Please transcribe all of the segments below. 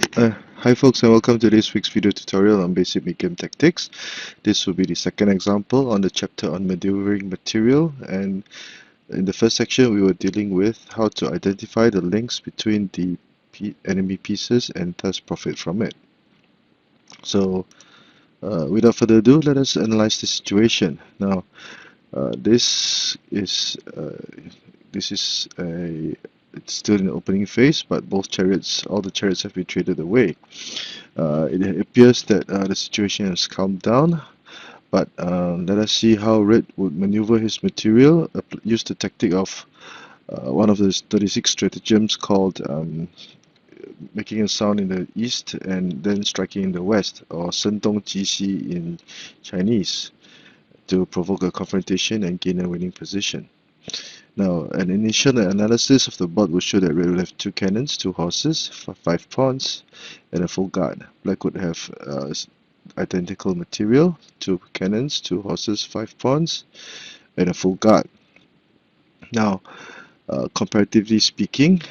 Hi folks, and welcome to this week's video tutorial on basic Midgame tactics. This will be the second example on the chapter on maneuvering material, and in the first section we were dealing with how to identify the links between the enemy pieces and thus profit from it. So without further ado, let us analyze the situation. Now this is it's still in the opening phase, but all the chariots have been traded away. It appears that the situation has calmed down, but let us see how Red would maneuver his material, use the tactic of one of the 36 stratagems called making a sound in the east and then striking in the west, or 声东击西 in Chinese, to provoke a confrontation and gain a winning position. Now, an initial analysis of the board will show that Red will have 2 cannons, 2 horses, 5 pawns, and a full guard. Black would have identical material, 2 cannons, 2 horses, 5 pawns, and a full guard. Now, comparatively speaking,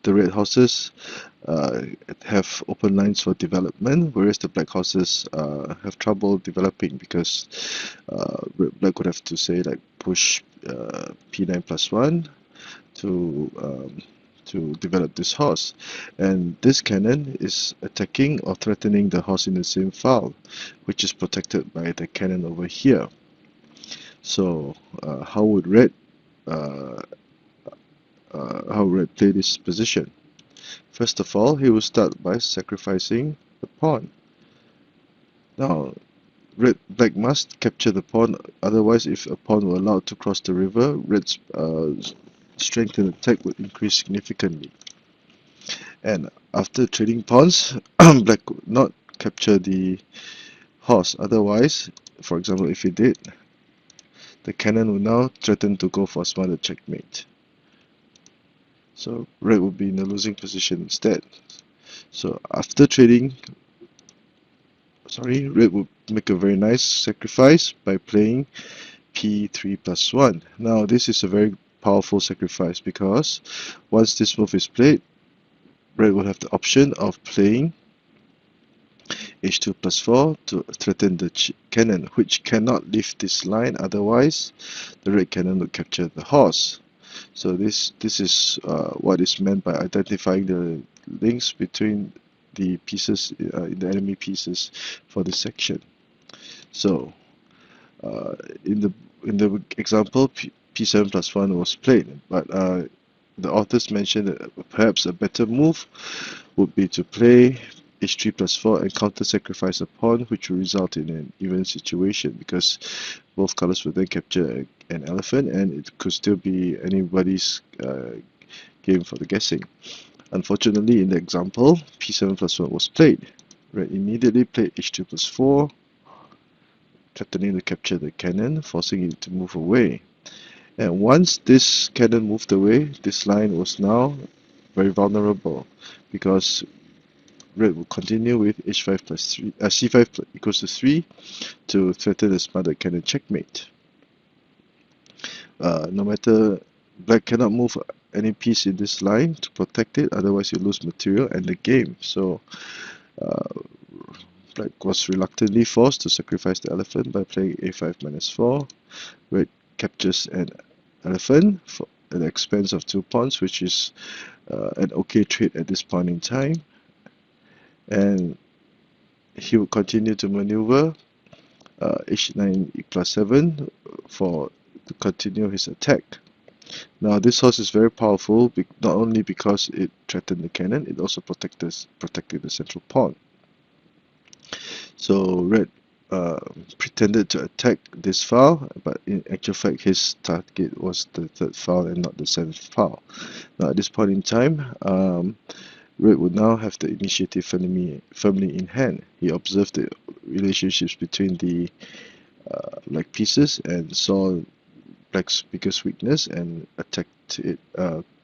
the red horses have open lines for development, whereas the black horses have trouble developing because black would have to say like push p9 plus 1 to develop this horse, and this cannon is attacking or threatening the horse in the same file, which is protected by the cannon over here. So how would red play this position? First of all, he will start by sacrificing the pawn. Now, black must capture the pawn, otherwise if a pawn were allowed to cross the river, red's strength and attack would increase significantly. And after trading pawns, black could not capture the horse, otherwise, for example, if he did, the cannon would now threaten to go for a smarter checkmate. So red would be in a losing position instead. So after trading, red would make a very nice sacrifice by playing p3 plus 1. Now this is a very powerful sacrifice because once this move is played, red will have the option of playing h2 plus 4 to threaten the cannon, which cannot leave this line, otherwise the red cannon will capture the horse. So this is what is meant by identifying the links between the pieces, the enemy pieces for this section. So in the example, p7 plus 1 was played, but the authors mentioned that perhaps a better move would be to play h3 plus 4 and counter-sacrifice a pawn, which will result in an even situation because both colors would then capture an elephant and it could still be anybody's game for the guessing. Unfortunately, in the example, p7 plus 1 was played. Red immediately played h2 plus 4, threatening to capture the cannon, forcing it to move away. And once this cannon moved away, this line was now very vulnerable because red will continue with h5 plus 3, c5 equals to 3 to threaten the smarter cannon checkmate. No matter, black cannot move any piece in this line to protect it, otherwise you lose material and the game. So black was reluctantly forced to sacrifice the elephant by playing a5 minus 4. Red captures an elephant at the expense of 2 pawns, which is an okay trade at this point in time. And he would continue to maneuver h9 plus 7 to continue his attack. Now this horse is very powerful, not only because it threatened the cannon, it also protected the central pawn. So red pretended to attack this file, but in actual fact his target was the 3rd file and not the 7th file. Now at this point in time, red would now have the initiative firmly in hand. He observed the relationships between the black pieces and saw black's biggest weakness and attacked it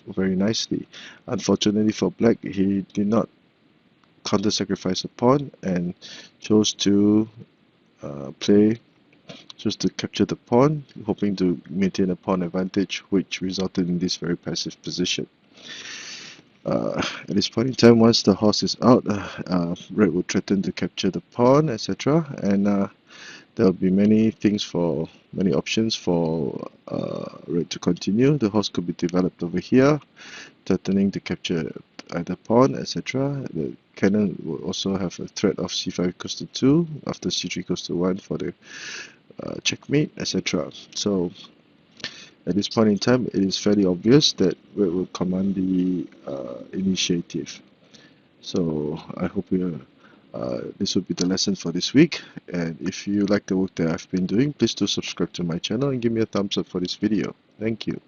very nicely. Unfortunately for black, he did not counter-sacrifice a pawn and chose to capture the pawn, hoping to maintain a pawn advantage, which resulted in this very passive position. At this point in time, once the horse is out, red will threaten to capture the pawn, etc. And there will be many options for red to continue. The horse could be developed over here, threatening to capture either pawn, etc. The cannon will also have a threat of c5 equals to 2 after c3 equals to 1 for the checkmate, etc. So at this point in time, it is fairly obvious that red will command the initiative. So I hope this will be the lesson for this week. And if you like the work that I've been doing, please do subscribe to my channel and give me a thumbs up for this video. Thank you.